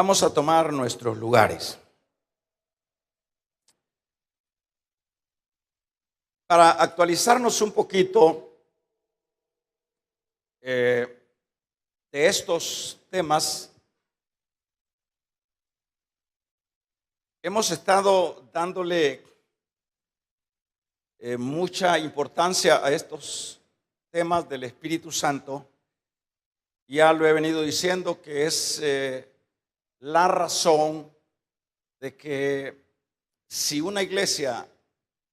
Vamos a tomar nuestros lugares. Para actualizarnos un poquito de estos temas, hemos estado dándole mucha importancia a estos temas del Espíritu Santo. Ya lo he venido diciendo que es la razón de que si una iglesia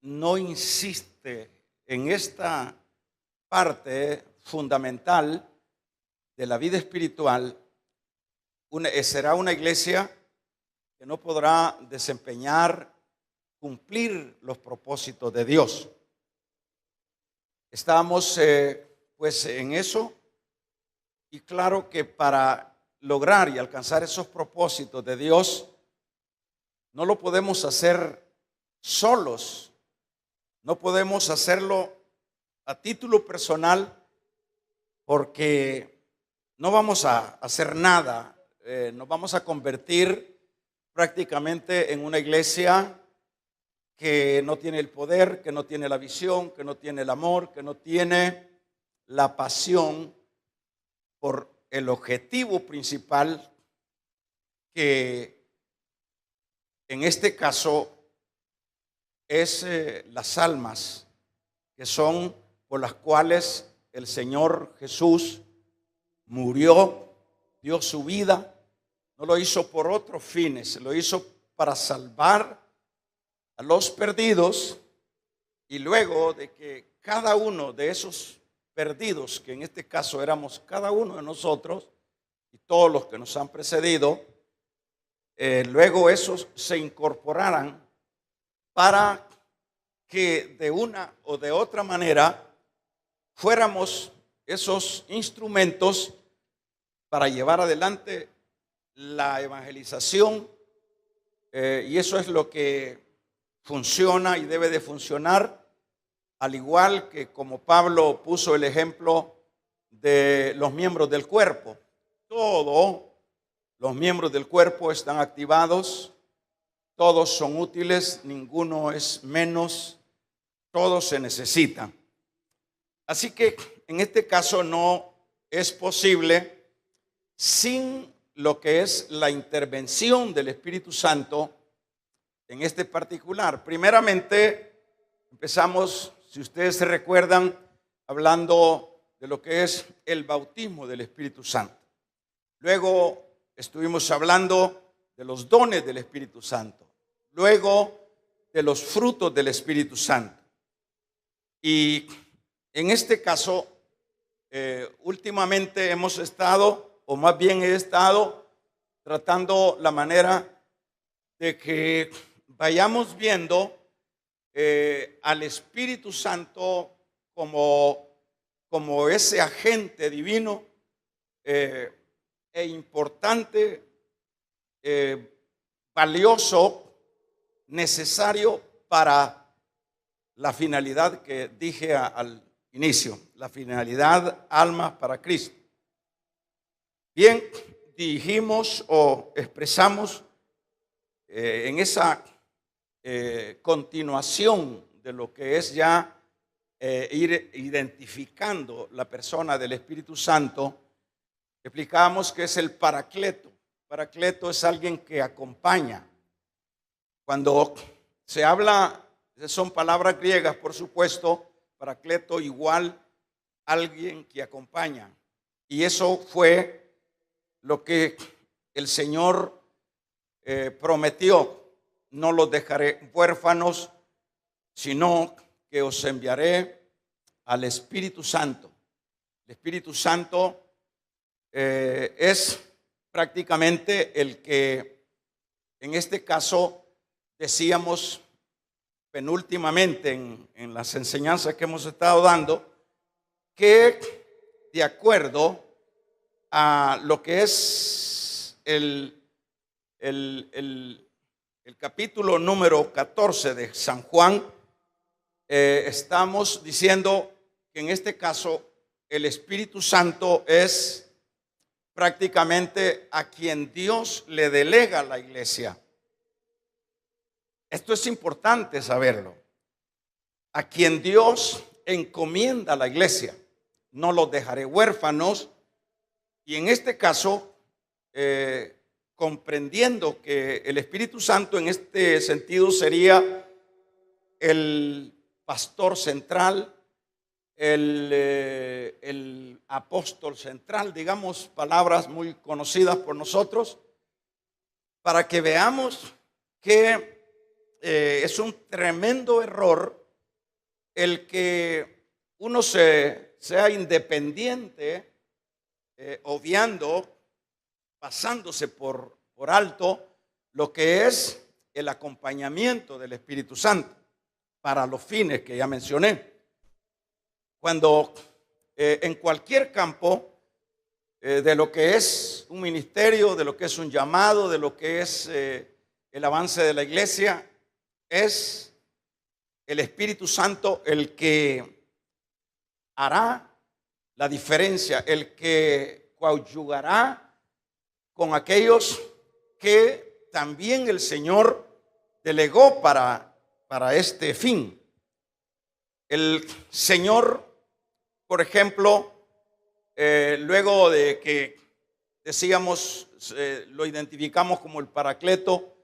no insiste en esta parte fundamental de la vida espiritual, será una iglesia que no podrá cumplir los propósitos de Dios. Estamos pues en eso, y claro que para lograr y alcanzar esos propósitos de Dios no lo podemos hacer solos, no podemos hacerlo a título personal, porque no vamos a hacer nada, nos vamos a convertir prácticamente en una iglesia que no tiene el poder, que no tiene la visión, que no tiene el amor, que no tiene la pasión por el objetivo principal, que en este caso es las almas, que son por las cuales el Señor Jesús murió, dio su vida. No lo hizo por otros fines, lo hizo para salvar a los perdidos, y luego de que cada uno de esos perdidos, que en este caso éramos cada uno de nosotros y todos los que nos han precedido, luego esos se incorporaran para que de una o de otra manera fuéramos esos instrumentos para llevar adelante la evangelización, y eso es lo que funciona y debe de funcionar, al igual que como Pablo puso el ejemplo de los miembros del cuerpo. Todos los miembros del cuerpo están activados, todos son útiles, ninguno es menos, todos se necesitan. Así que en este caso no es posible sin lo que es la intervención del Espíritu Santo en este particular. Primeramente empezamos, si ustedes se recuerdan, hablando de lo que es el bautismo del Espíritu Santo. Luego estuvimos hablando de los dones del Espíritu Santo. Luego de los frutos del Espíritu Santo. Y en este caso, últimamente hemos estado, o más bien he estado, tratando la manera de que vayamos viendo al Espíritu Santo como ese agente divino e importante, valioso, necesario para la finalidad que dije al inicio, la finalidad almas para Cristo. Bien, dijimos o expresamos en esa continuación de lo que es ya ir identificando la persona del Espíritu Santo, explicábamos que es el Paracleto. Paracleto es alguien que acompaña. Cuando se habla, son palabras griegas, por supuesto, Paracleto igual alguien que acompaña. Y eso fue lo que el Señor prometió: no los dejaré huérfanos, sino que os enviaré al Espíritu Santo. El Espíritu Santo es prácticamente el que, en este caso, decíamos penúltimamente en las enseñanzas que hemos estado dando, que de acuerdo a lo que es el capítulo número 14 de San Juan, estamos diciendo que en este caso el Espíritu Santo es prácticamente a quien Dios le delega la iglesia. Esto es importante saberlo. A quien Dios encomienda la iglesia. No los dejaré huérfanos. Y en este caso, comprendiendo que el Espíritu Santo en este sentido sería el pastor central, el apóstol central, digamos, palabras muy conocidas por nosotros, para que veamos que es un tremendo error el que uno sea independiente, obviando, pasándose por alto lo que es el acompañamiento del Espíritu Santo para los fines que ya mencioné. Cuando en cualquier campo de lo que es un ministerio, de lo que es un llamado, de lo que es el avance de la iglesia, es el Espíritu Santo el que hará la diferencia, el que coadyugará con aquellos que también el Señor delegó para este fin. El Señor, por ejemplo, luego de que decíamos, lo identificamos como el Paracleto,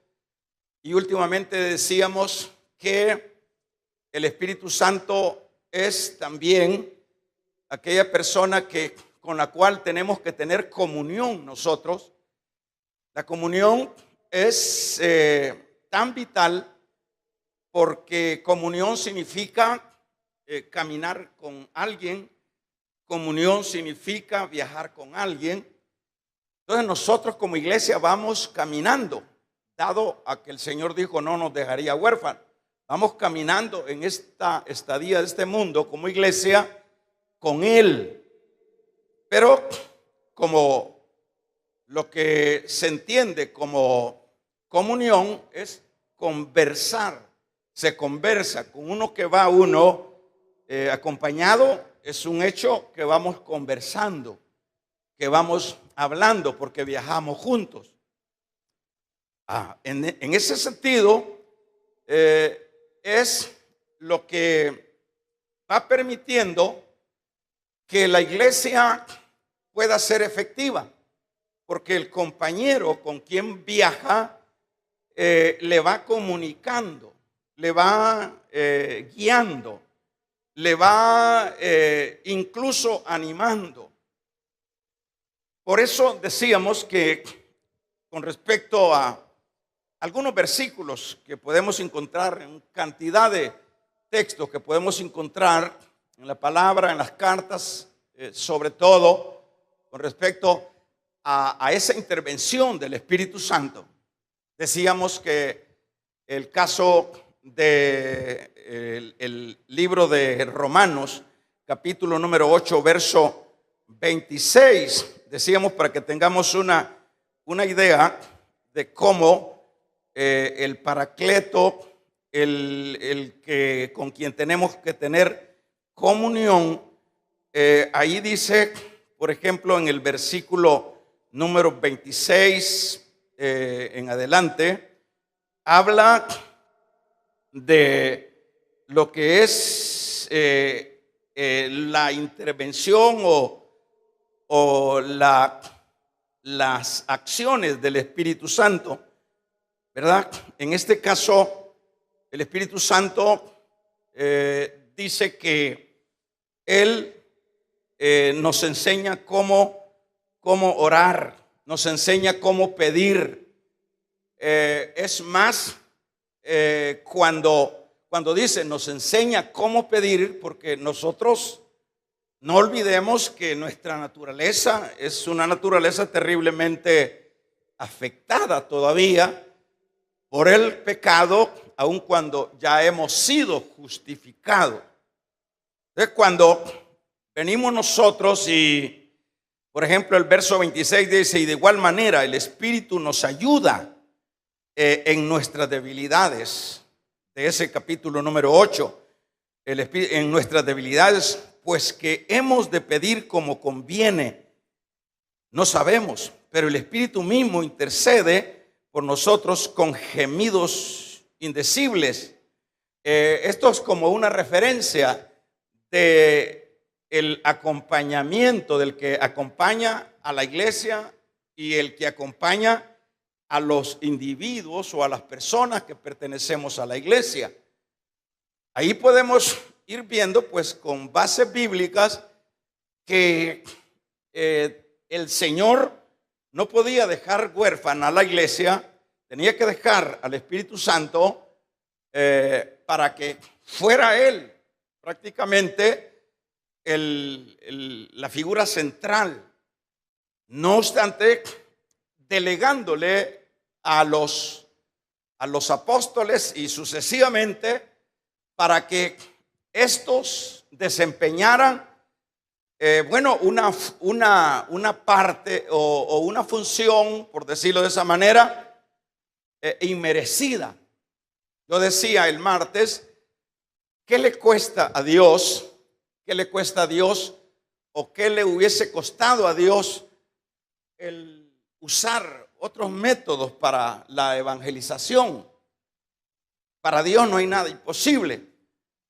y últimamente decíamos que el Espíritu Santo es también aquella persona con la cual tenemos que tener comunión nosotros. La comunión es tan vital porque comunión significa caminar con alguien, comunión significa viajar con alguien. Entonces nosotros como iglesia vamos caminando, dado a que el Señor dijo no nos dejaría huérfanos. Vamos caminando en esta estadía de este mundo como iglesia con Él. Pero como lo que se entiende como comunión es conversar. Se conversa con uno que va acompañado. Es un hecho que vamos conversando, que vamos hablando porque viajamos juntos. En ese sentido, es lo que va permitiendo que la iglesia pueda ser efectiva, porque el compañero con quien viaja le va comunicando, le va guiando, le va incluso animando. Por eso decíamos que con respecto a algunos versículos que podemos encontrar en cantidad de textos que podemos encontrar en la palabra, en las cartas, sobre todo con respecto a esa intervención del Espíritu Santo. Decíamos que el caso del libro de Romanos, capítulo número 8, verso 26, decíamos para que tengamos una idea de cómo el Paracleto, el que con quien tenemos que tener comunión, ahí dice, por ejemplo, en el versículo número 26 en adelante, habla de lo que es la intervención o las acciones del Espíritu Santo, ¿verdad? En este caso, el Espíritu Santo dice que Él nos enseña cómo orar, nos enseña cómo pedir. Es más, cuando dice nos enseña cómo pedir, porque nosotros no olvidemos que nuestra naturaleza es una naturaleza terriblemente afectada todavía por el pecado, aun cuando ya hemos sido justificados. Entonces, cuando venimos nosotros y, por ejemplo, el verso 26 dice, y de igual manera el Espíritu nos ayuda en nuestras debilidades, de ese capítulo número 8, en nuestras debilidades, pues que hemos de pedir como conviene, No sabemos, pero el Espíritu mismo intercede por nosotros con gemidos indecibles. Esto es como una referencia de el acompañamiento del que acompaña a la iglesia y el que acompaña a los individuos o a las personas que pertenecemos a la iglesia. Ahí podemos ir viendo, pues, con bases bíblicas que el Señor no podía dejar huérfana a la iglesia, tenía que dejar al Espíritu Santo para que fuera Él prácticamente la figura central. No obstante, delegándole a los apóstoles y sucesivamente para que estos desempeñaran una parte o una función, por decirlo de esa manera, inmerecida. Yo decía el martes, ¿qué le cuesta a Dios? ¿Qué le cuesta a Dios? ¿O qué le hubiese costado a Dios el usar otros métodos para la evangelización? Para Dios no hay nada imposible,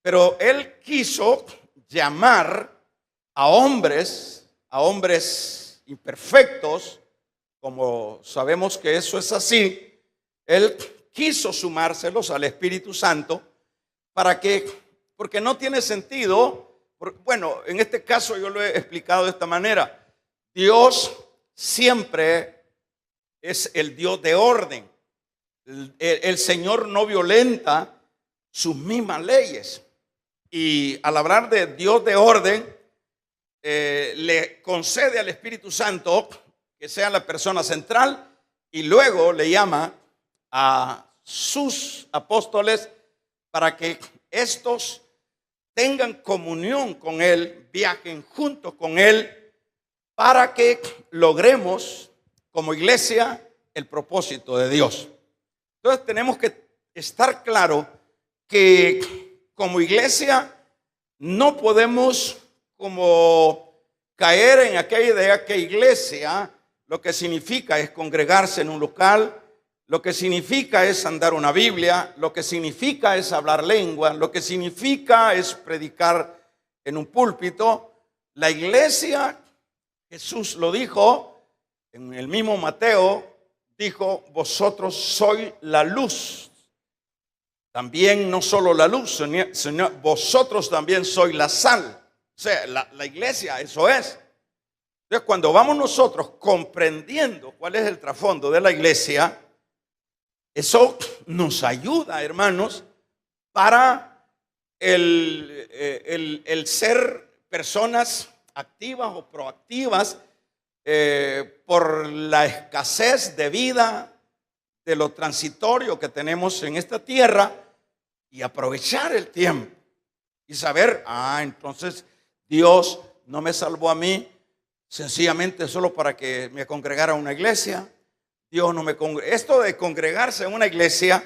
pero Él quiso llamar a hombres imperfectos, como sabemos que eso es así. Él quiso sumárselos al Espíritu Santo porque no tiene sentido. Bueno, en este caso yo lo he explicado de esta manera. Dios siempre es el Dios de orden. El Señor no violenta sus mismas leyes. Y al hablar de Dios de orden, le concede al Espíritu Santo que sea la persona central y luego le llama a sus apóstoles para que estos tengan comunión con Él, viajen juntos con Él, para que logremos como iglesia el propósito de Dios. Entonces tenemos que estar claro que como iglesia no podemos como caer en aquella idea que iglesia lo que significa es congregarse en un local, lo que significa es andar una Biblia, lo que significa es hablar lengua, lo que significa es predicar en un púlpito. La iglesia, Jesús lo dijo en el mismo Mateo, dijo: vosotros sois la luz. También no solo la luz, sino vosotros también sois la sal. O sea, la iglesia, eso es. Entonces, cuando vamos nosotros comprendiendo cuál es el trasfondo de la iglesia, eso nos ayuda, hermanos, para el ser personas activas o proactivas por la escasez de vida, de lo transitorio que tenemos en esta tierra, y aprovechar el tiempo y saber, entonces Dios no me salvó a mí sencillamente solo para que me congregara a una iglesia. Dios no me Esto de congregarse en una iglesia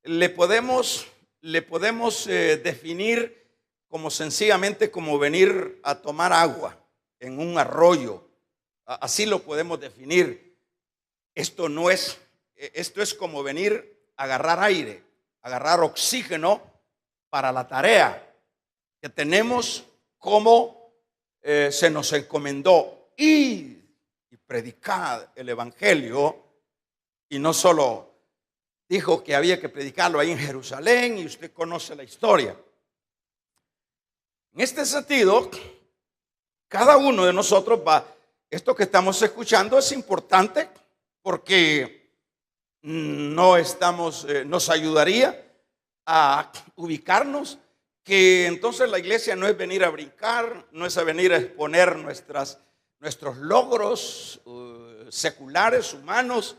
le podemos definir como sencillamente como venir a tomar agua en un arroyo. Así lo podemos definir. Esto es como venir a agarrar aire, agarrar oxígeno para la tarea que tenemos como se nos encomendó, ir y predicar el evangelio. Y no solo dijo que había que predicarlo ahí en Jerusalén, y usted conoce la historia. En este sentido, cada uno de nosotros esto que estamos escuchando es importante porque nos ayudaría a ubicarnos que entonces la iglesia no es venir a brincar, no es a venir a exponer nuestros logros seculares, humanos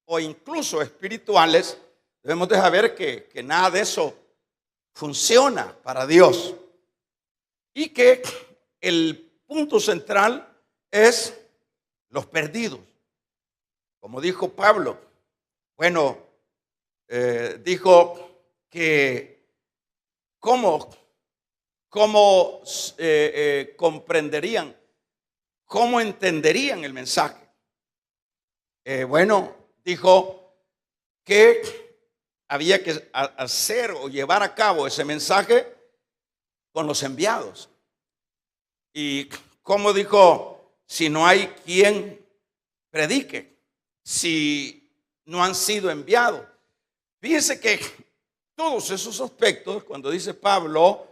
o incluso espirituales. Debemos de saber que nada de eso funciona para Dios y que el punto central es los perdidos. Como dijo Pablo, dijo que ¿cómo comprenderían? ¿cómo entenderían el mensaje? Bueno, dijo que había que hacer o llevar a cabo ese mensaje con los enviados. Y como dijo, si no hay quien predique, si no han sido enviados. Fíjense que todos esos aspectos, cuando dice Pablo,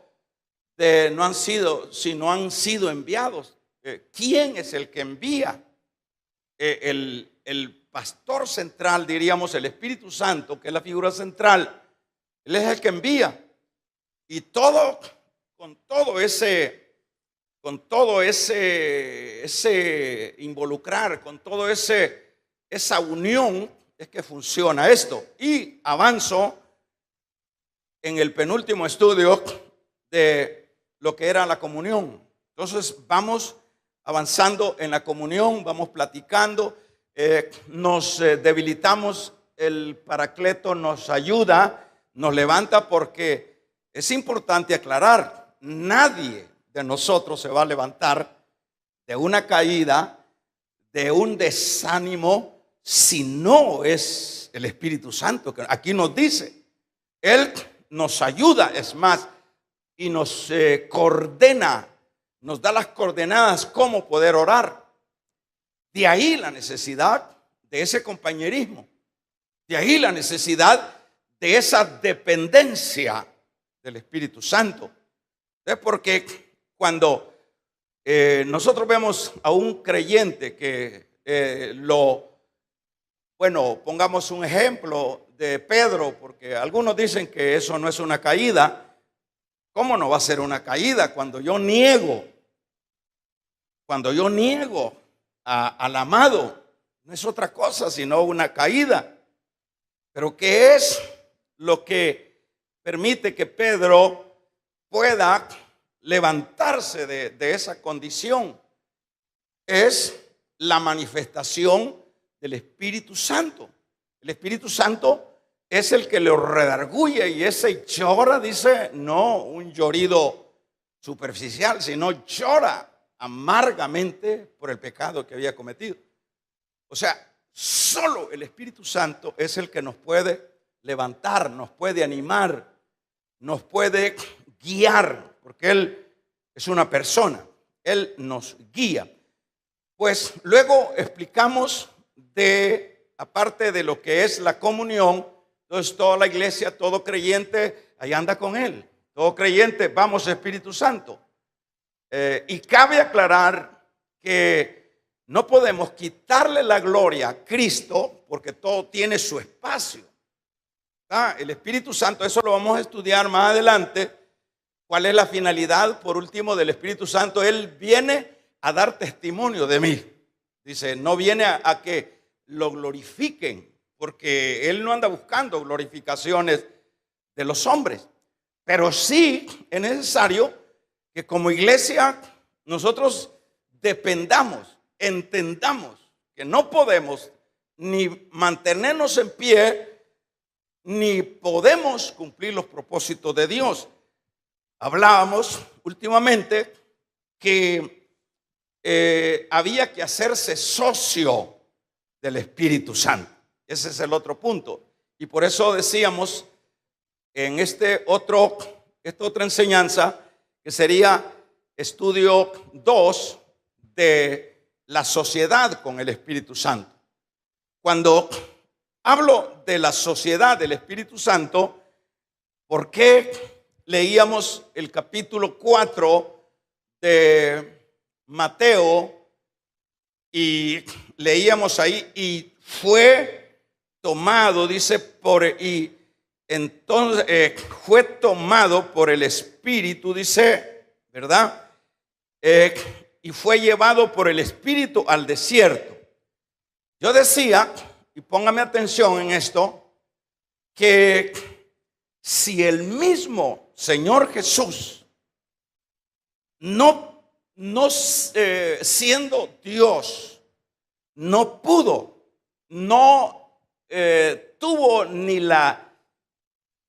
no han sido, si no han sido enviados, ¿quién es el que envía? El pastor central, diríamos, el Espíritu Santo, que es la figura central, él es el que envía. Y todo, con todo ese involucrar, con todo esa unión, es que funciona esto. Y avanzo en el penúltimo estudio de lo que era la comunión. Entonces vamos avanzando en la comunión, vamos platicando, nos debilitamos, el Paracleto nos ayuda, nos levanta, porque es importante aclarar, nadie de nosotros se va a levantar de una caída, de un desánimo, si no es el Espíritu Santo, que aquí nos dice, Él nos ayuda, es más, y nos coordena, nos da las coordenadas cómo poder orar. De ahí la necesidad de ese compañerismo, de ahí la necesidad de esa dependencia del Espíritu Santo. Es porque cuando nosotros vemos a un creyente que pongamos un ejemplo de Pedro, porque algunos dicen que eso no es una caída. ¿Cómo no va a ser una caída cuando yo niego? Cuando yo niego al amado, no es otra cosa sino una caída. Pero ¿qué es lo que permite que Pedro pueda levantarse de esa condición? Es la manifestación del Espíritu Santo. El Espíritu Santo es el que lo redarguye, y ese llora, dice, no un llorido superficial, sino llora amargamente por el pecado que había cometido. O sea, solo el Espíritu Santo es el que nos puede levantar, nos puede animar, nos puede guiar, porque Él es una persona, Él nos guía. Pues luego explicamos aparte de lo que es la comunión, entonces toda la iglesia, todo creyente, ahí anda con Él. Todo creyente, vamos Espíritu Santo. Y cabe aclarar que no podemos quitarle la gloria a Cristo, porque todo tiene su espacio. El Espíritu Santo, eso lo vamos a estudiar más adelante. ¿Cuál es la finalidad, por último, del Espíritu Santo? Él viene a dar testimonio de mí. Dice, no viene a que lo glorifiquen, porque Él no anda buscando glorificaciones de los hombres. Pero sí es necesario que como iglesia nosotros dependamos, entendamos que no podemos ni mantenernos en pie, ni podemos cumplir los propósitos de Dios. Hablábamos últimamente que había que hacerse socio del Espíritu Santo. Ese es el otro punto. Y por eso decíamos en esta otra enseñanza, que sería estudio 2 de la sociedad con el Espíritu Santo. Cuando hablo de la sociedad del Espíritu Santo, ¿por qué leíamos el capítulo 4 de Mateo y leíamos ahí, y fue tomado, dice, fue tomado por el Espíritu, dice, ¿verdad? Y fue llevado por el Espíritu al desierto. Yo decía, y póngame atención en esto, que si el mismo Señor Jesús, no siendo Dios, no pudo, no tuvo ni la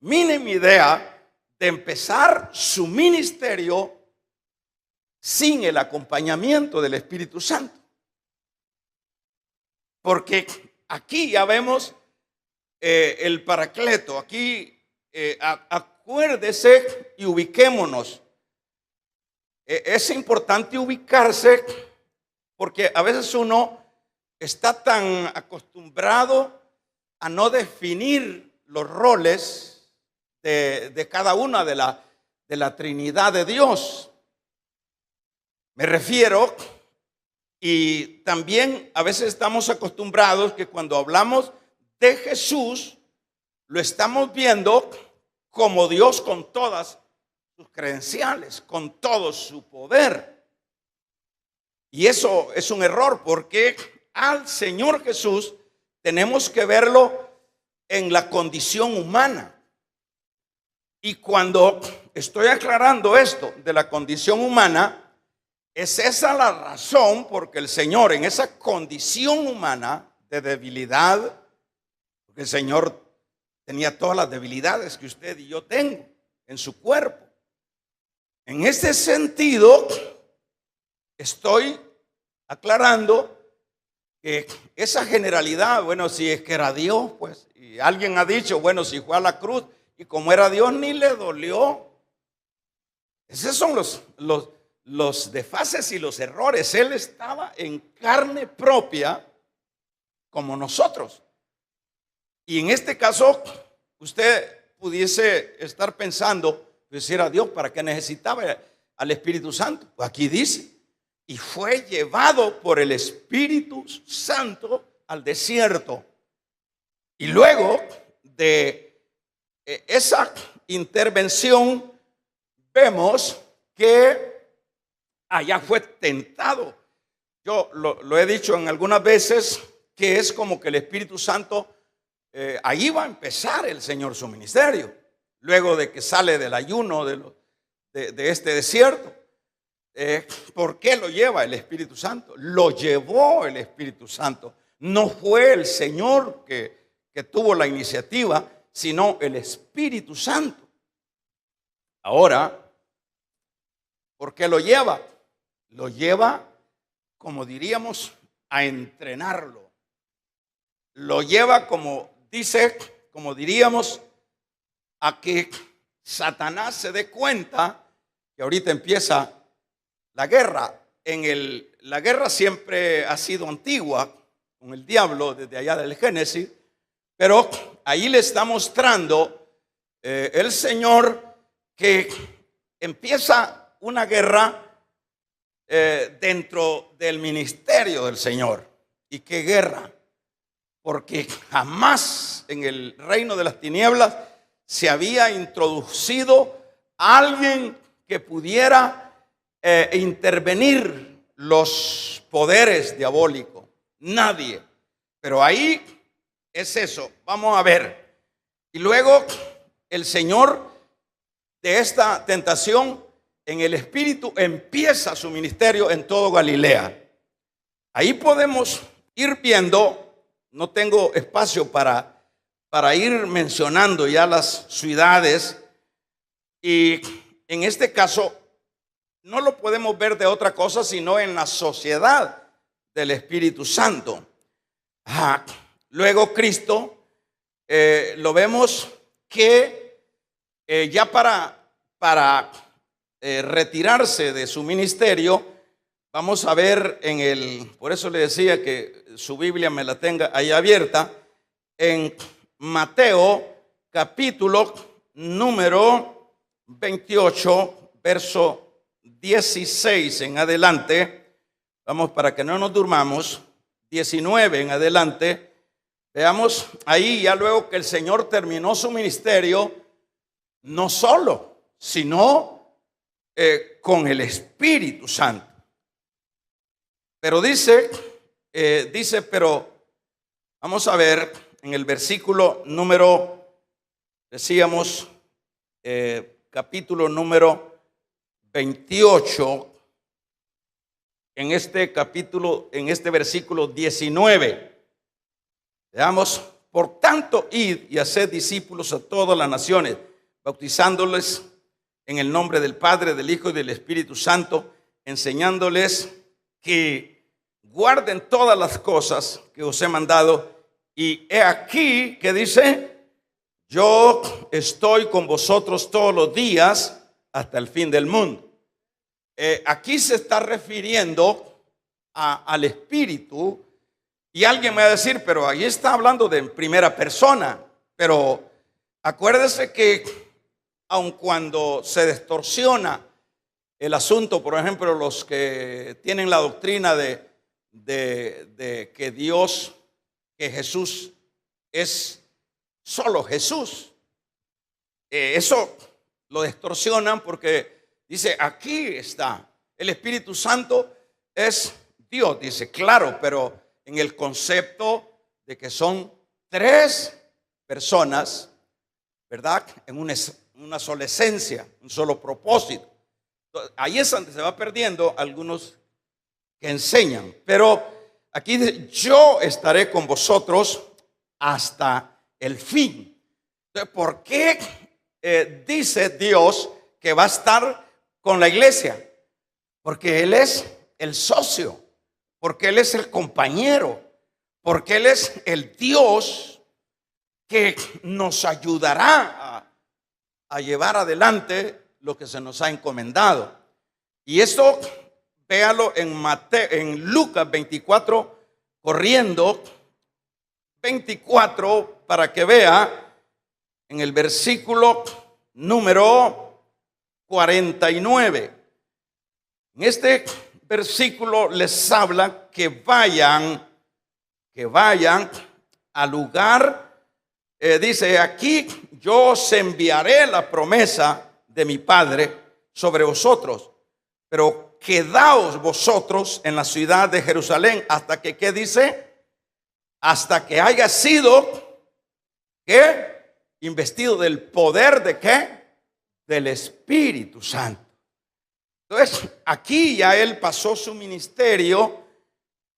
mínima idea de empezar su ministerio sin el acompañamiento del Espíritu Santo. Porque aquí ya vemos el Paracleto. Aquí acuérdese y ubiquémonos. Es importante ubicarse porque a veces uno está tan acostumbrado a no definir los roles de cada una de la Trinidad de Dios. Me refiero, y también a veces estamos acostumbrados que cuando hablamos de Jesús, lo estamos viendo como Dios con todas sus credenciales, con todo su poder. Y eso es un error, porque al Señor Jesús tenemos que verlo en la condición humana. Y cuando estoy aclarando esto de la condición humana, es esa la razón porque el Señor, en esa condición humana de debilidad, porque el Señor tenía todas las debilidades que usted y yo tengo en su cuerpo. En este sentido, estoy aclarando que esa generalidad, bueno, si es que era Dios, pues, y alguien ha dicho, bueno, si fue a la cruz y como era Dios ni le dolió. Esos son los desfases y los errores. Él estaba en carne propia como nosotros. Y en este caso, usted pudiese estar pensando, pues si era Dios, ¿para qué necesitaba al Espíritu Santo? Pues aquí dice, y fue llevado por el Espíritu Santo al desierto. Y luego de esa intervención, vemos que allá fue tentado. Yo lo he dicho en algunas veces, que es como que el Espíritu Santo, ahí va a empezar el Señor su ministerio. Luego de que sale del ayuno de este desierto. ¿Por qué lo lleva el Espíritu Santo? Lo llevó el Espíritu Santo. No fue el Señor que tuvo la iniciativa, sino el Espíritu Santo. Ahora, ¿por qué lo lleva? Lo lleva, como diríamos, a entrenarlo. Lo lleva, como diríamos, a que Satanás se dé cuenta que ahorita empieza la guerra. La guerra siempre ha sido antigua con el diablo desde allá del Génesis, pero ahí le está mostrando el Señor que empieza una guerra dentro del ministerio del Señor. ¿Y qué guerra? Porque jamás en el reino de las tinieblas se había introducido alguien que pudiera intervenir los poderes diabólicos. Nadie. Pero ahí es eso. Vamos a ver. Y luego el Señor de esta tentación en el Espíritu empieza su ministerio en todo Galilea. Ahí podemos ir viendo. No tengo espacio para ir mencionando ya las ciudades, y en este caso no lo podemos ver de otra cosa sino en la sociedad del Espíritu Santo. Luego Cristo lo vemos que ya para retirarse de su ministerio, vamos a ver por eso le decía que su Biblia me la tenga ahí abierta, en Mateo capítulo número 28, verso 16 en adelante. Vamos, para que no nos durmamos. 19 en adelante. Veamos ahí, ya luego que el Señor terminó su ministerio, no solo, sino con el Espíritu Santo. Pero dice, pero vamos a ver en el versículo número, decíamos, capítulo número 28, en este capítulo, en este versículo 19. Veamos, por tanto, id y haced discípulos a todas las naciones, bautizándoles en el nombre del Padre, del Hijo y del Espíritu Santo, enseñándoles que guarden todas las cosas que os he mandado. Y he aquí que dice: yo estoy con vosotros todos los días hasta el fin del mundo. Aquí se está refiriendo al Espíritu. Y alguien me va a decir, pero ahí está hablando de primera persona. Pero acuérdese que aun cuando se distorsiona el asunto, por ejemplo, los que tienen la doctrina de que Dios, que Jesús es solo Jesús, eso lo distorsionan porque dice, aquí está, el Espíritu Santo es Dios, dice, claro, pero en el concepto de que son tres personas, ¿verdad? En una sola esencia, un solo propósito. Entonces, ahí es donde se va perdiendo algunos que enseñan. Pero aquí dice, yo estaré con vosotros hasta el fin. Entonces, ¿por qué dice Dios que va a estar con la iglesia? Porque Él es el socio, porque Él es el compañero, porque Él es el Dios que nos ayudará a llevar adelante lo que se nos ha encomendado. Y esto véalo en Lucas 24, corriendo 24, para que vea en el versículo número 49. En este versículo les habla que vayan al lugar. Dice aquí, yo os enviaré la promesa de mi Padre sobre vosotros, pero quedaos vosotros en la ciudad de Jerusalén hasta que, ¿qué dice? Hasta que haya sido, ¿qué? Investido del poder de ¿qué? Del Espíritu Santo. Entonces, aquí ya Él pasó su ministerio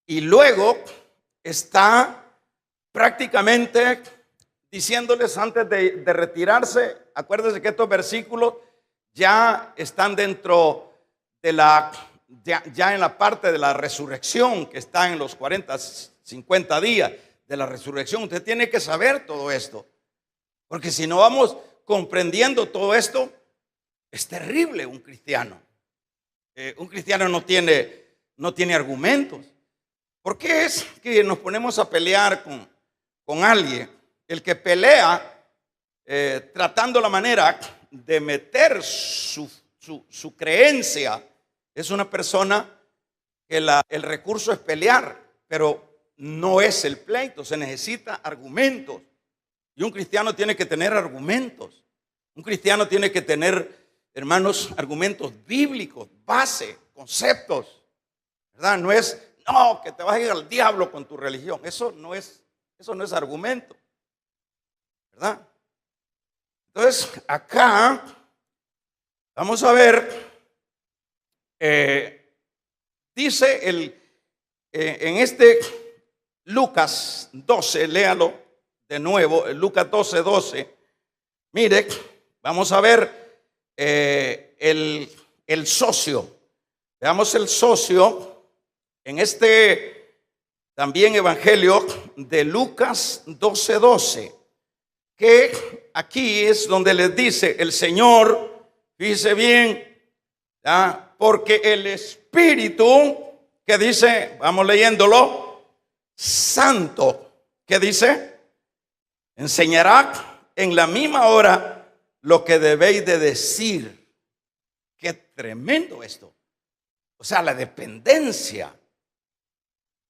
y luego está prácticamente diciéndoles antes de retirarse. Acuérdense que estos versículos ya están dentro de ya en la parte de la resurrección, que está en los 40, 50 días de la resurrección. Usted tiene que saber todo esto, porque si no vamos comprendiendo todo esto, es terrible un cristiano. Un cristiano no tiene argumentos. ¿Por qué es que nos ponemos a pelear con alguien? El que pelea tratando la manera de meter su creencia es una persona que el recurso es pelear, pero no es el pleito. Se necesita argumentos. Y un cristiano tiene que tener argumentos. Un cristiano tiene que tener, hermanos, argumentos bíblicos, base, conceptos, ¿verdad? No es, no, que te vas a ir al diablo con tu religión. Eso no es argumento, ¿verdad? Entonces, acá vamos a ver, dice en este Lucas 12, léalo de nuevo, Lucas 12, 12. Mire, vamos a ver el socio. Veamos el socio en este también evangelio de Lucas 12, 12. Que aquí es donde les dice el Señor, fíjese bien, ¿ya? Porque el Espíritu, que dice, vamos leyéndolo, Santo, que dice, enseñará en la misma hora lo que debéis de decir. Qué tremendo esto. O sea, la dependencia.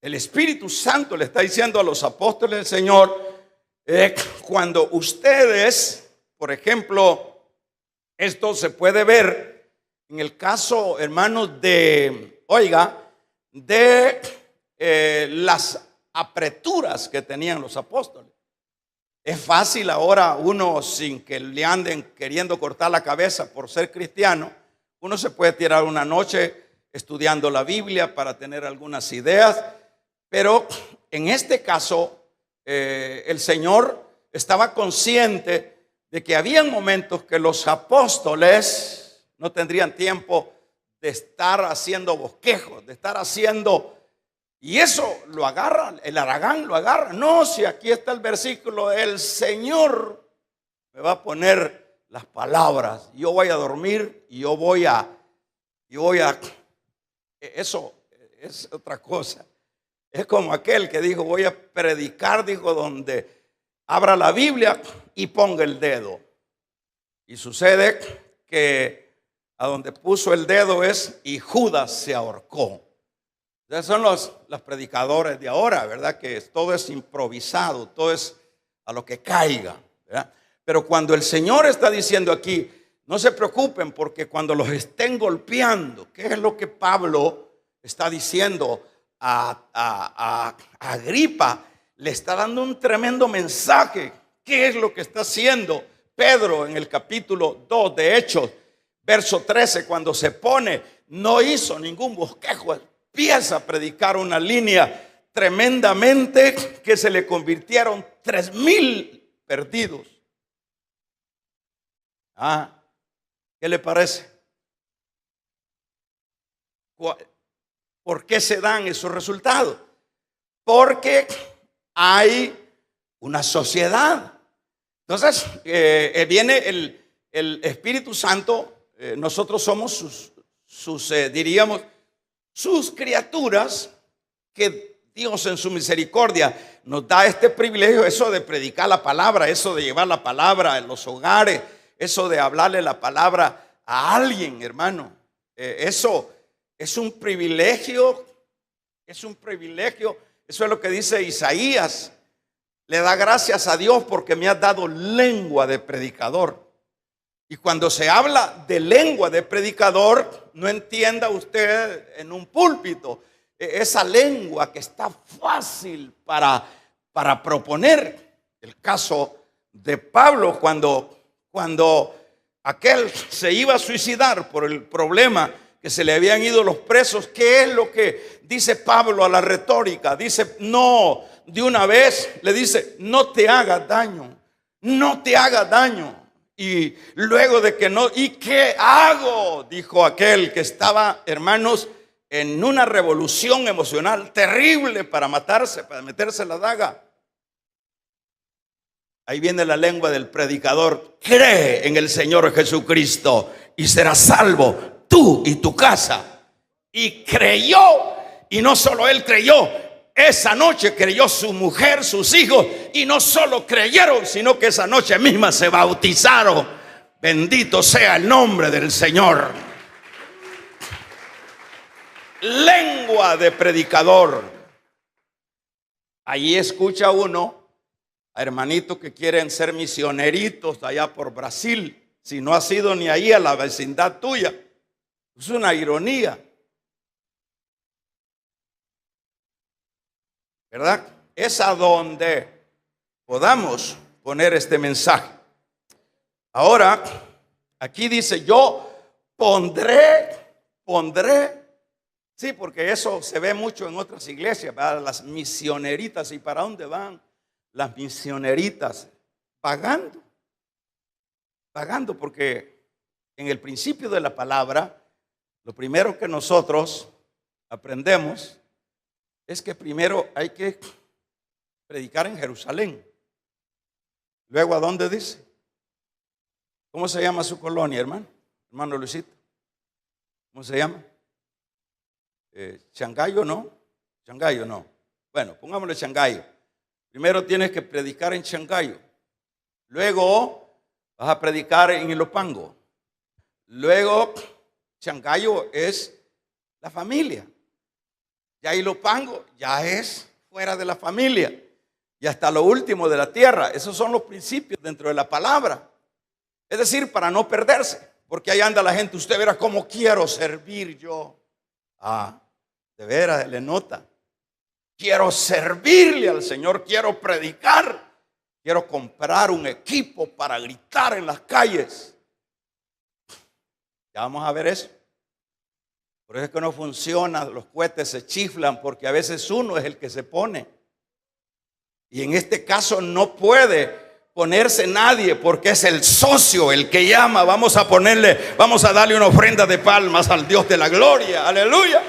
El Espíritu Santo le está diciendo a los apóstoles del Señor, cuando ustedes, por ejemplo, esto se puede ver en el caso, hermanos, de las apreturas que tenían los apóstoles. Es fácil ahora uno, sin que le anden queriendo cortar la cabeza por ser cristiano, uno se puede tirar una noche estudiando la Biblia para tener algunas ideas, pero en este caso el Señor estaba consciente de que había momentos que los apóstoles no tendrían tiempo de estar haciendo bosquejos, de estar haciendo... Y eso lo agarra, el Aragán lo agarra. No, si aquí está el versículo, el Señor me va a poner las palabras. Yo voy a dormir y yo voy a... Eso es otra cosa. Es como aquel que dijo, voy a predicar, dijo, donde abra la Biblia y ponga el dedo. Y sucede que a donde puso el dedo es, y Judas se ahorcó. Esos son los predicadores de ahora, ¿verdad? Que todo es improvisado, todo es a lo que caiga, ¿verdad? Pero cuando el Señor está diciendo aquí, no se preocupen porque cuando los estén golpeando, ¿qué es lo que Pablo está diciendo a Agripa? Le está dando un tremendo mensaje. ¿Qué es lo que está haciendo Pedro en el capítulo 2 de Hechos, verso 13? Cuando se pone, no hizo ningún bosquejo, empieza a predicar una línea tremendamente que se le convirtieron 3,000 perdidos. ¿Qué le parece? ¿Por qué se dan esos resultados? Porque hay una sociedad. Entonces viene el Espíritu Santo. Nosotros somos diríamos, sus criaturas, que Dios en su misericordia nos da este privilegio, eso de predicar la palabra, eso de llevar la palabra en los hogares, eso de hablarle la palabra a alguien, hermano. Eso es un privilegio, es un privilegio. Eso es lo que dice Isaías. Le da gracias a Dios porque me ha dado lengua de predicador. Y cuando se habla de lengua de predicador, no entienda usted en un púlpito esa lengua que está fácil para proponer. El caso de Pablo cuando aquel se iba a suicidar por el problema que se le habían ido los presos. ¿Qué es lo que dice Pablo a la retórica? Dice, no, de una vez le dice, no te hagas daño, no te hagas daño. Y luego de que no, ¿y qué hago? Dijo aquel que estaba, hermanos, en una revolución emocional terrible para matarse, para meterse la daga. Ahí viene la lengua del predicador. Cree en el Señor Jesucristo y serás salvo tú y tu casa. Y creyó, y no solo él creyó, esa noche creyó su mujer, sus hijos, y no solo creyeron, sino que esa noche misma se bautizaron. Bendito sea el nombre del Señor. Lengua de predicador. Allí escucha uno a hermanitos que quieren ser misioneritos allá por Brasil, si no has ido ni ahí a la vecindad tuya. Es una ironía, ¿verdad? Es a donde podamos poner este mensaje. Ahora, aquí dice, yo pondré. Sí, porque eso se ve mucho en otras iglesias, ¿verdad? Las misioneritas. ¿Y para dónde van las misioneritas? Pagando, porque en el principio de la palabra, lo primero que nosotros aprendemos es que primero hay que predicar en Jerusalén. Luego, ¿a dónde dice? ¿Cómo se llama su colonia, hermano? Hermano Luisito, ¿cómo se llama? Changayo, ¿no? Changayo, no. Bueno, pongámosle Changayo. Primero tienes que predicar en Changayo. Luego vas a predicar en Ilopango. Luego, Changayo es la familia. Ya Ilopango ya es fuera de la familia. Y hasta lo último de la tierra. Esos son los principios dentro de la palabra. Es decir, para no perderse. Porque ahí anda la gente. Usted verá cómo quiero servir yo. De veras, le nota. Quiero servirle al Señor. Quiero predicar. Quiero comprar un equipo para gritar en las calles. Ya vamos a ver eso. Por eso es que no funciona, los cohetes se chiflan porque a veces uno es el que se pone. Y en este caso no puede ponerse nadie, porque es el socio el que llama. Vamos a darle una ofrenda de palmas al Dios de la gloria. Aleluya.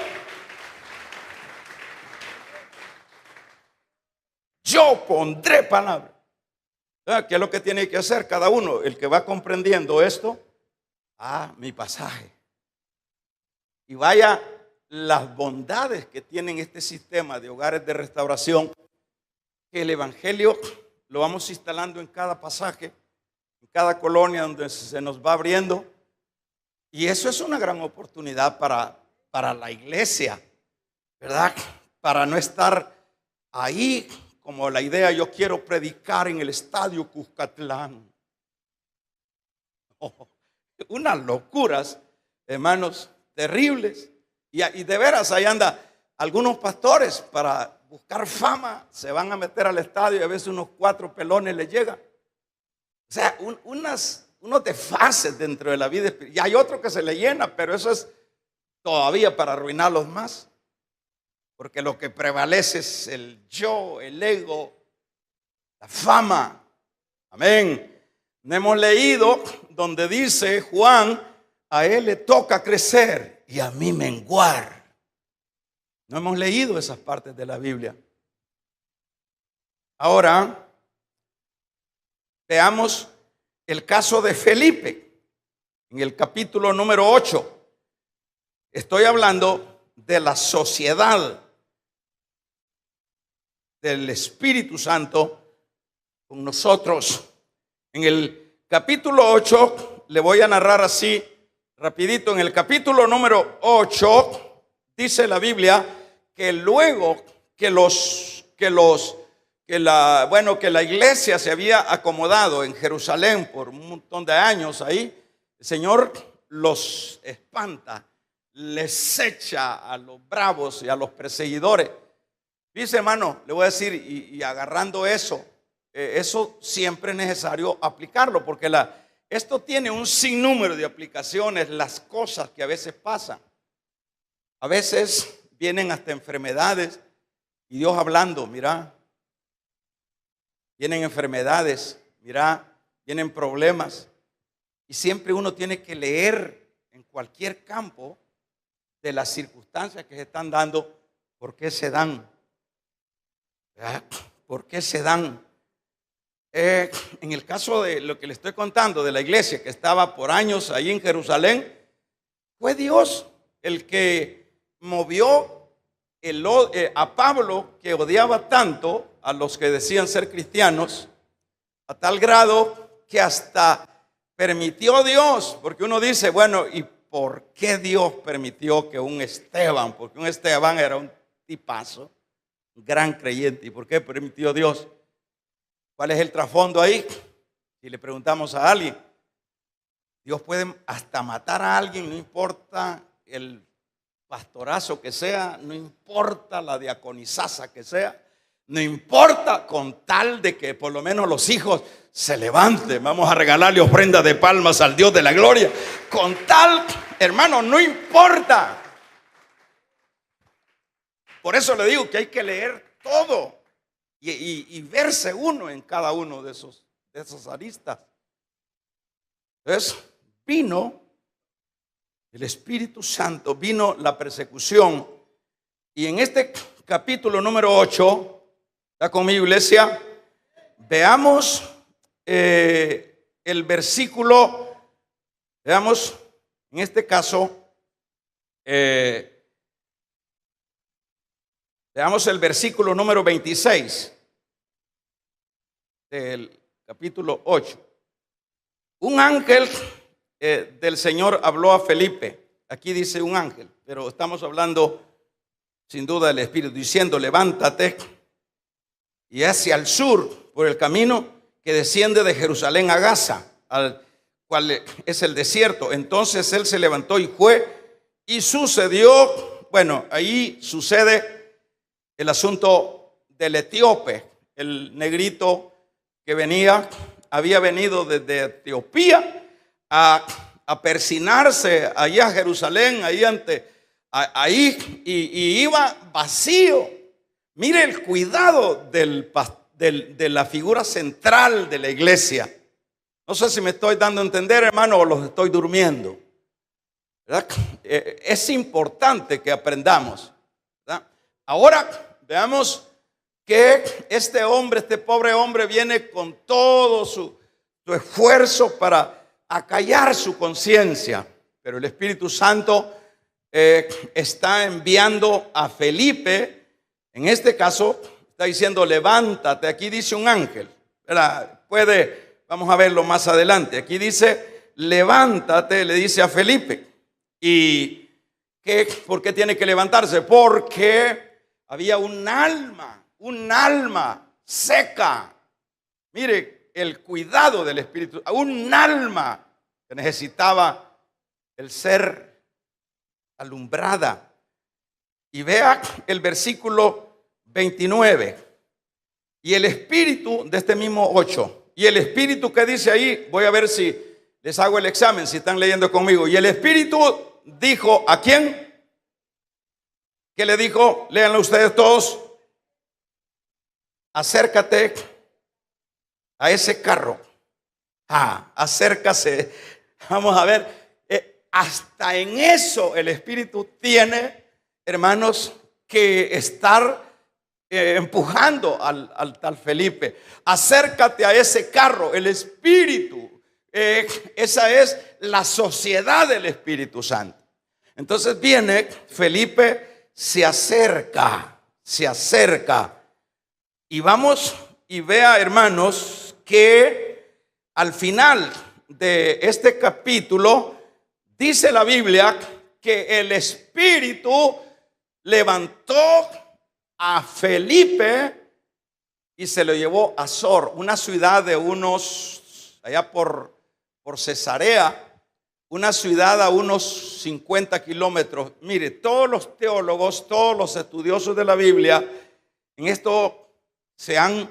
Yo pondré palabra. ¿Qué es lo que tiene que hacer cada uno? El que va comprendiendo esto, mi pasaje. Y vaya las bondades que tienen este sistema de hogares de restauración, que el evangelio lo vamos instalando en cada pasaje, en cada colonia donde se nos va abriendo. Y eso es una gran oportunidad para la iglesia, ¿verdad? Para no estar ahí como la idea, yo quiero predicar en el estadio Cuscatlán. Unas locuras, hermanos, terribles. Y de veras, ahí anda algunos pastores para buscar fama, se van a meter al estadio y a veces unos 4 pelones les llegan. O sea, unos desfases dentro de la vida espiritual. Y hay otro que se le llena, pero eso es todavía para arruinarlos más. Porque lo que prevalece es el yo, el ego, la fama. Amén. No hemos leído donde dice Juan, a él le toca crecer y a mí menguar. No hemos leído esas partes de la Biblia. Ahora, veamos el caso de Felipe, en el capítulo número 8. Estoy hablando de la sociedad del Espíritu Santo con nosotros. En el capítulo 8, le voy a narrar así, rapidito. En el capítulo número 8, dice la Biblia que luego que la iglesia se había acomodado en Jerusalén por un montón de años ahí, el Señor los espanta, les echa a los bravos y a los perseguidores. Dice, hermano, le voy a decir, y agarrando eso, eso siempre es necesario aplicarlo, porque esto tiene un sinnúmero de aplicaciones, las cosas que a veces pasan. A veces vienen hasta enfermedades, y Dios hablando, mira, vienen enfermedades, mira, vienen problemas, y siempre uno tiene que leer en cualquier campo de las circunstancias que se están dando, por qué se dan. ¿Por qué se dan? En el caso de lo que le estoy contando de la iglesia que estaba por años ahí en Jerusalén, fue Dios el que movió a Pablo, que odiaba tanto a los que decían ser cristianos, a tal grado que hasta permitió Dios, porque uno dice, bueno, ¿y por qué Dios permitió que un Esteban? Porque un Esteban era un tipazo, un gran creyente. ¿Y por qué permitió Dios? ¿Cuál es el trasfondo ahí? Si le preguntamos a alguien, Dios puede hasta matar a alguien, no importa el pastorazo que sea, no importa la diaconizaza que sea, no importa, con tal de que por lo menos los hijos se levanten. Vamos a regalarle ofrenda de palmas al Dios de la gloria. Con tal, hermano, no importa. Por eso le digo que hay que leer todo y verse uno en cada uno de esas aristas. Entonces, vino el Espíritu Santo, vino la persecución. Y en este capítulo número 8, ¿está conmigo, iglesia? Veamos el versículo, veamos en este caso, veamos el versículo número 26 del capítulo 8. Un ángel del Señor habló a Felipe. Aquí dice un ángel, pero estamos hablando sin duda del Espíritu, diciendo, levántate y hacia el sur por el camino que desciende de Jerusalén a Gaza, al cual es el desierto. Entonces él se levantó y fue, y sucedió, bueno, ahí sucede el asunto del etíope, el negrito que había venido desde Etiopía a persinarse allá a Jerusalén, y iba vacío. Mire el cuidado del de la figura central de la iglesia. No sé si me estoy dando a entender, hermano, o los estoy durmiendo, ¿verdad? Es importante que aprendamos, ¿verdad? Ahora veamos que este hombre, este pobre hombre, viene con todo su esfuerzo para acallar su conciencia, pero el Espíritu Santo está enviando a Felipe. En este caso está diciendo: levántate. Aquí dice un ángel, ¿verdad? Vamos a verlo más adelante. Aquí dice: levántate, le dice a Felipe. ¿Y por qué tiene que levantarse? Porque había un alma seca. Mire el cuidado del Espíritu, un alma que necesitaba el ser alumbrada. Y vea el versículo 29. Y el Espíritu de este mismo 8. Y el Espíritu que dice ahí, voy a ver si les hago el examen, si están leyendo conmigo. Y el Espíritu dijo, ¿a quién? ¿Qué le dijo? Léanlo ustedes todos. Acércate a ese carro. Acércase. Vamos a ver. Hasta en eso el Espíritu tiene, hermanos, que estar empujando al tal Felipe. Acércate a ese carro, el Espíritu. Esa es la sociedad del Espíritu Santo. Entonces viene Felipe, se acerca. Y vamos y vea, hermanos, que al final de este capítulo dice la Biblia que el Espíritu levantó a Felipe y se lo llevó a Azor, una ciudad de allá por Cesarea, una ciudad a unos 50 kilómetros. Mire, todos los teólogos, todos los estudiosos de la Biblia, en esto se han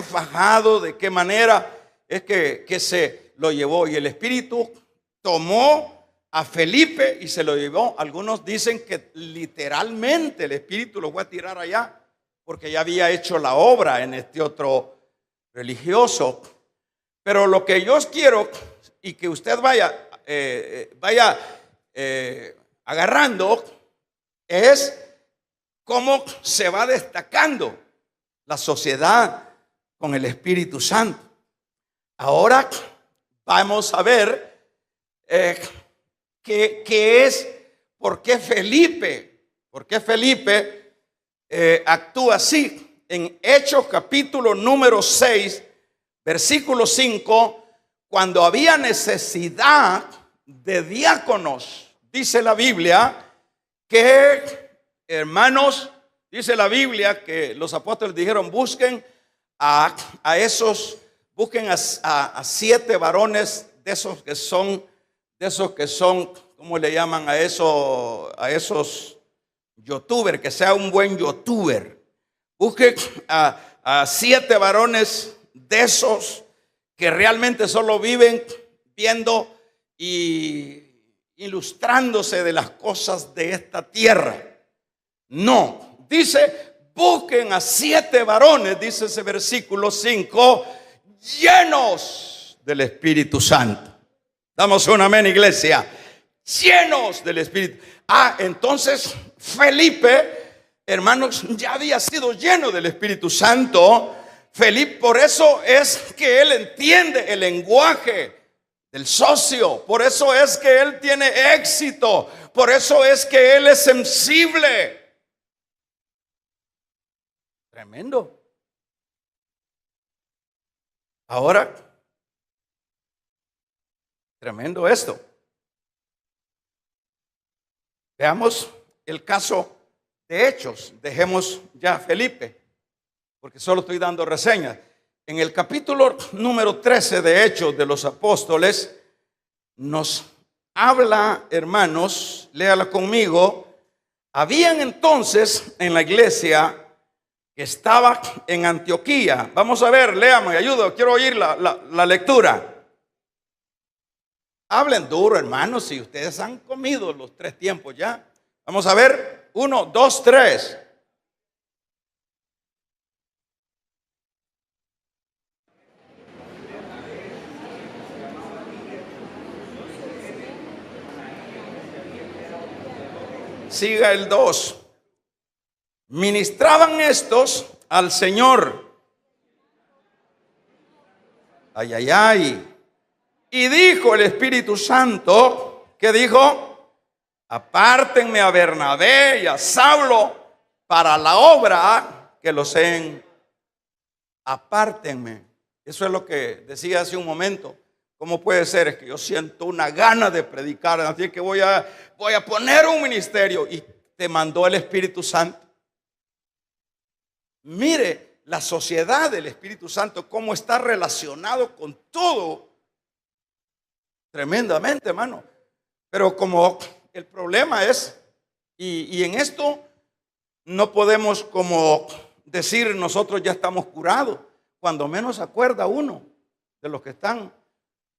fajado de qué manera es que se lo llevó. Y el Espíritu tomó a Felipe y se lo llevó. Algunos dicen que literalmente el Espíritu lo fue a tirar allá, porque ya había hecho la obra en este otro religioso. Pero lo que yo quiero y que usted vaya agarrando es cómo se va destacando la sociedad con el Espíritu Santo. Ahora vamos a ver qué es, por qué Felipe actúa así. En Hechos capítulo número 6, versículo 5, cuando había necesidad de diáconos, dice la Biblia que, hermanos, dice la Biblia que los apóstoles dijeron: busquen a 7 varones de esos que son, ¿cómo le llaman a esos youtubers? Que sea un buen youtuber. Busquen a 7 varones de esos que realmente solo viven viendo y ilustrándose de las cosas de esta tierra. No, dice: busquen a 7 varones, dice ese versículo 5, llenos del Espíritu Santo. Damos un amén, iglesia. Llenos del Espíritu. Entonces Felipe, hermanos, ya había sido lleno del Espíritu Santo. Felipe, por eso es que él entiende el lenguaje del socio. Por eso es que él tiene éxito. Por eso es que él es sensible. Tremendo. Ahora, tremendo esto. Veamos el caso de Hechos. Dejemos ya a Felipe, porque solo estoy dando reseñas. En el capítulo número 13 de Hechos de los Apóstoles nos habla, hermanos, léala conmigo. Habían entonces en la iglesia que estaba en Antioquía. Vamos a ver, léame, ayuda, quiero oír la lectura. Hablen duro, hermanos, si ustedes han comido los 3 tiempos ya. Vamos a ver, 1, 2, 3. siga el 2. Ministraban estos al Señor. Ay, ay, ay. Y dijo el Espíritu Santo, ¿qué dijo? Apártenme a Bernabé y a Saulo para la obra que los en. Apártenme. Eso es lo que decía hace un momento. ¿Cómo puede ser? Es que yo siento una gana de predicar, así que voy a poner un ministerio. Y te mandó el Espíritu Santo. Mire la sociedad del Espíritu Santo, cómo está relacionado con todo. Tremendamente, hermano. Pero como el problema es, y en esto no podemos como decir nosotros ya estamos curados. Cuando menos se acuerda uno de los que están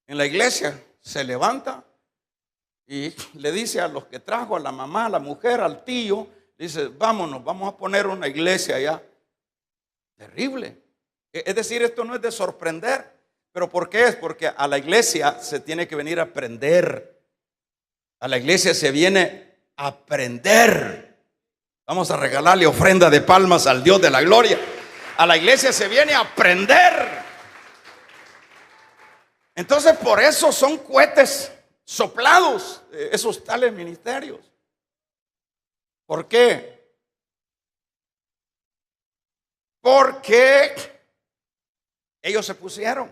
en la iglesia, se levanta y le dice a los que trajo, a la mamá, a la mujer, al tío, dice, vámonos, vamos a poner una iglesia allá. Terrible. Es decir, esto no es de sorprender. ¿Pero por qué es? Porque a la iglesia se tiene que venir a aprender. A la iglesia se viene a aprender. Vamos a regalarle ofrenda de palmas al Dios de la gloria. A la iglesia se viene a aprender. Entonces por eso son cohetes soplados esos tales ministerios. ¿Por qué? Porque ellos se pusieron.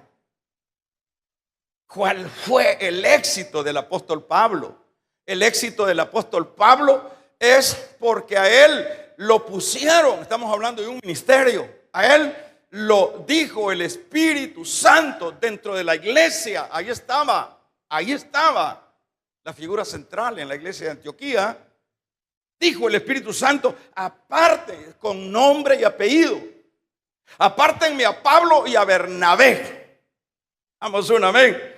¿Cuál fue el éxito del apóstol Pablo? El éxito del apóstol Pablo es porque a él lo pusieron. Estamos hablando de un ministerio. A él lo dijo el Espíritu Santo dentro de la iglesia. Ahí estaba la figura central en la iglesia de Antioquía. Dijo el Espíritu Santo, aparte, con nombre y apellido. Apártenme a Pablo y a Bernabé. Vamos, un amén.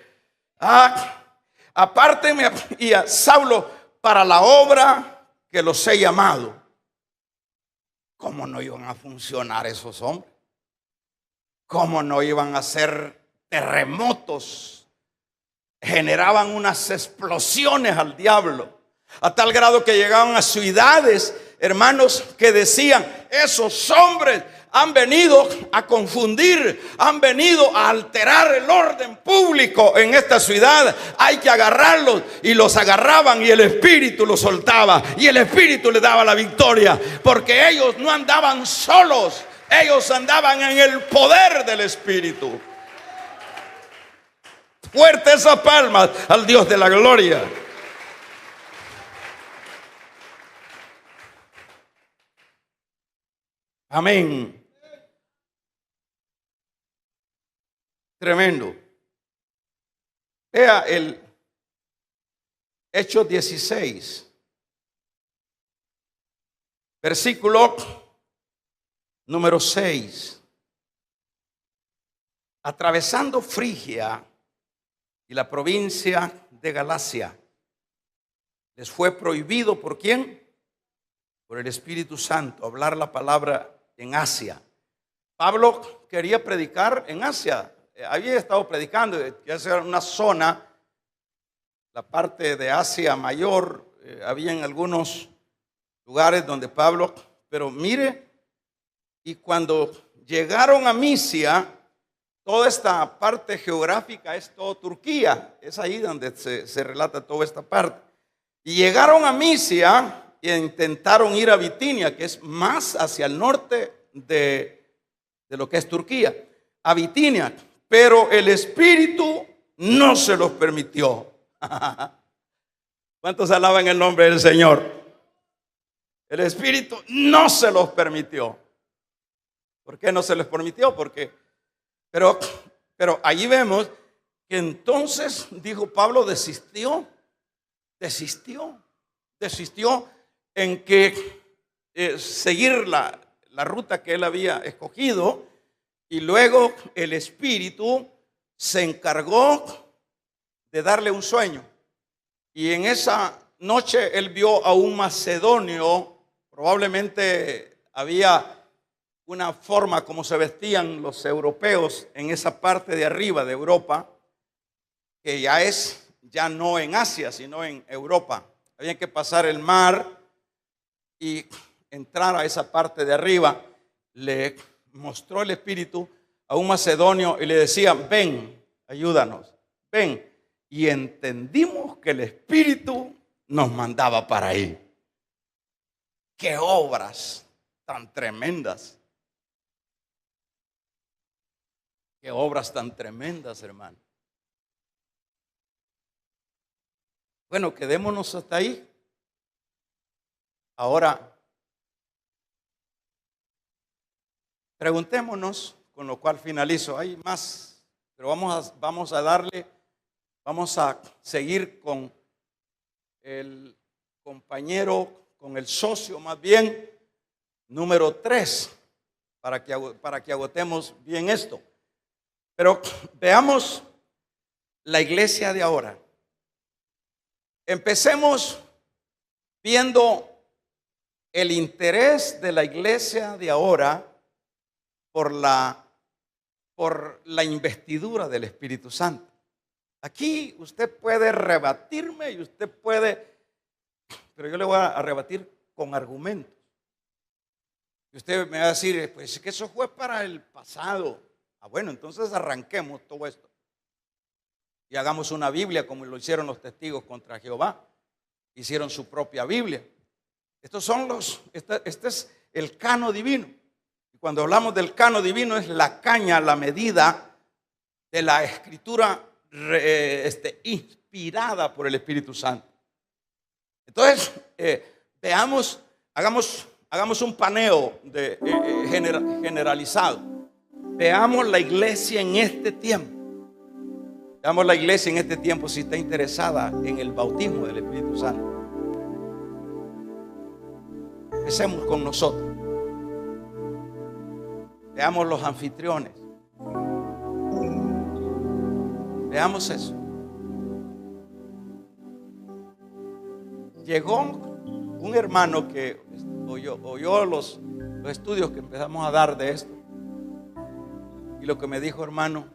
Apártenme y a Saulo para la obra que los he llamado. ¿Cómo no iban a funcionar esos hombres? ¿Cómo no iban a hacer terremotos? Generaban unas explosiones al diablo, a tal grado que llegaban a ciudades, hermanos, que decían, esos hombres han venido a confundir, han venido a alterar el orden público en esta ciudad. Hay que agarrarlos. Y los agarraban y el Espíritu los soltaba. Y el Espíritu les daba la victoria. Porque ellos no andaban solos. Ellos andaban en el poder del Espíritu. Fuerte esas palmas al Dios de la gloria. Amén. Tremendo. Vea el Hechos 16, versículo número 6. Atravesando Frigia y la provincia de Galacia, les fue prohibido, ¿por quién? Por el Espíritu Santo, hablar la palabra en Asia. Pablo quería predicar en Asia. Había estado predicando, ya sea una zona, la parte de Asia Mayor, había en algunos lugares donde Pablo, pero mire, y cuando llegaron a Misia, toda esta parte geográfica es todo Turquía, es ahí donde se relata toda esta parte. Y llegaron a Misia e intentaron ir a Bitinia, que es más hacia el norte de lo que es Turquía, a Bitinia. Pero el Espíritu no se los permitió. ¿Cuántos alaban el nombre del Señor? El Espíritu no se los permitió. ¿Por qué no se les permitió? Pero allí vemos que entonces, dijo Pablo, desistió en que seguir la ruta que él había escogido. Y luego el Espíritu se encargó de darle un sueño. Y en esa noche él vio a un macedonio. Probablemente había una forma como se vestían los europeos en esa parte de arriba de Europa, que ya no en Asia, sino en Europa. Había que pasar el mar y entrar a esa parte de arriba, le mostró el Espíritu a un macedonio y le decía: ven, ayúdanos, ven. Y entendimos que el Espíritu nos mandaba para ahí. ¡Qué obras tan tremendas! ¡Qué obras tan tremendas, hermano! Bueno, quedémonos hasta ahí. Ahora, preguntémonos, con lo cual finalizo. Hay más, pero vamos a seguir con el compañero, con el socio más bien, número 3, para que agotemos bien esto. Pero veamos la iglesia de ahora. Empecemos viendo el interés de la iglesia de ahora por la investidura del Espíritu Santo. Aquí usted puede rebatirme y usted puede, pero yo le voy a rebatir con argumentos. Y usted me va a decir: pues es que eso fue para el pasado. Bueno, entonces arranquemos todo esto y hagamos una Biblia como lo hicieron los testigos contra Jehová. Hicieron su propia Biblia. Este es el cano divino. Y cuando hablamos del cano divino, es la caña, la medida de la escritura inspirada por el Espíritu Santo. Entonces, veamos, hagamos un paneo generalizado. Veamos la iglesia en este tiempo. Veamos la iglesia en este tiempo si está interesada en el bautismo del Espíritu Santo. Empecemos con nosotros. Veamos los anfitriones. Veamos eso. Llegó un hermano que oyó los estudios que empezamos a dar de esto. Y lo que me dijo: hermano,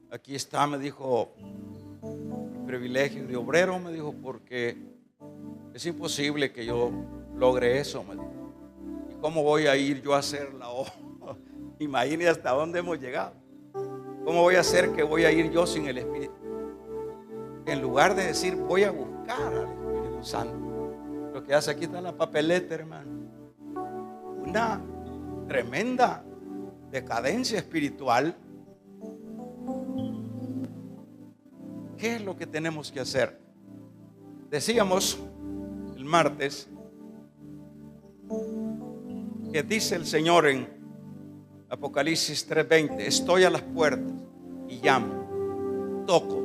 aquí está, me dijo, el privilegio de obrero, me dijo, porque es imposible que yo logre eso, me dijo. ¿Y cómo voy a ir yo a hacer la obra? Imagínese hasta dónde hemos llegado. ¿Cómo voy a hacer que voy a ir yo sin el Espíritu? En lugar de decir voy a buscar al Espíritu Santo, lo que hace aquí está la papeleta, hermano. Una tremenda decadencia espiritual. ¿Qué es lo que tenemos que hacer? Decíamos el martes que dice el Señor en Apocalipsis 3:20: estoy a las puertas y llamo, toco.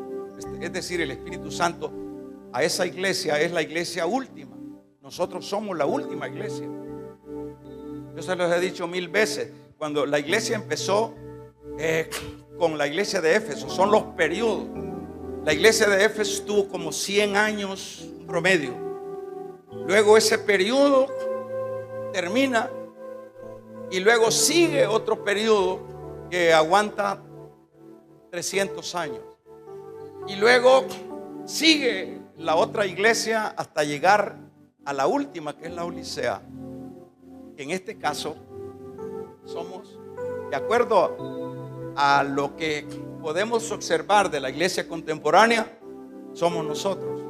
Es decir, el Espíritu Santo a esa iglesia es la iglesia última. Nosotros somos la última iglesia. Yo se los he dicho 1000 veces. Cuando la iglesia empezó con la iglesia de Éfeso, son los periodos. La iglesia de Éfeso estuvo como 100 años promedio. Luego ese periodo termina y luego sigue otro periodo que aguanta 300 años. Y luego sigue la otra iglesia hasta llegar a la última, que es la Odisea. En este caso somos, de acuerdo a lo que podemos observar de la iglesia contemporánea, somos nosotros.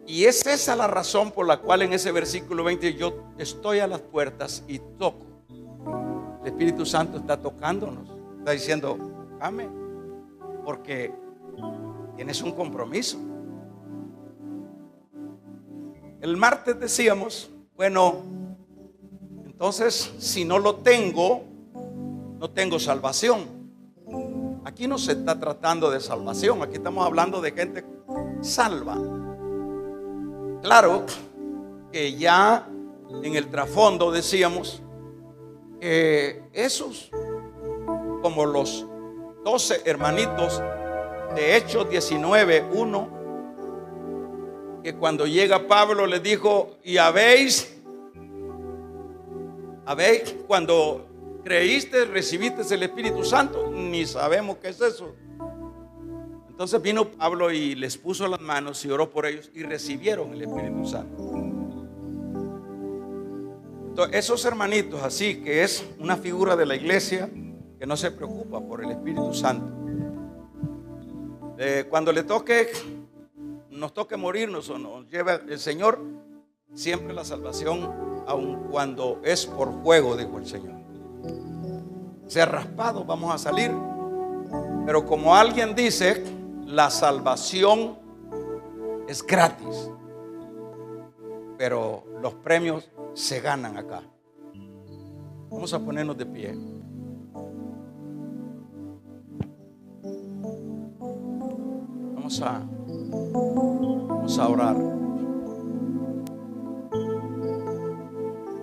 Y es esa la razón por la cual en ese versículo 20: yo estoy a las puertas y toco. El Espíritu Santo está tocándonos, está diciendo: ame, porque tienes un compromiso. El martes decíamos: bueno, entonces si no lo tengo, no tengo salvación. Aquí no se está tratando de salvación, aquí estamos hablando de gente salva. Claro que ya en el trasfondo decíamos que esos, como los 12 hermanitos de Hechos 19:1, que cuando llega Pablo le dijo: y habéis cuando creíste, recibiste el Espíritu Santo, ni sabemos qué es eso. Entonces vino Pablo y les puso las manos y oró por ellos y recibieron el Espíritu Santo. Esos hermanitos así, que es una figura de la iglesia que no se preocupa por el Espíritu Santo, cuando nos toque morirnos o nos lleve el Señor, siempre la salvación, aun cuando es por fuego, dijo el Señor, sea raspado, vamos a salir. Pero como alguien dice, la salvación es gratis, pero los premios se ganan acá. Vamos a ponernos de pie. Vamos a orar.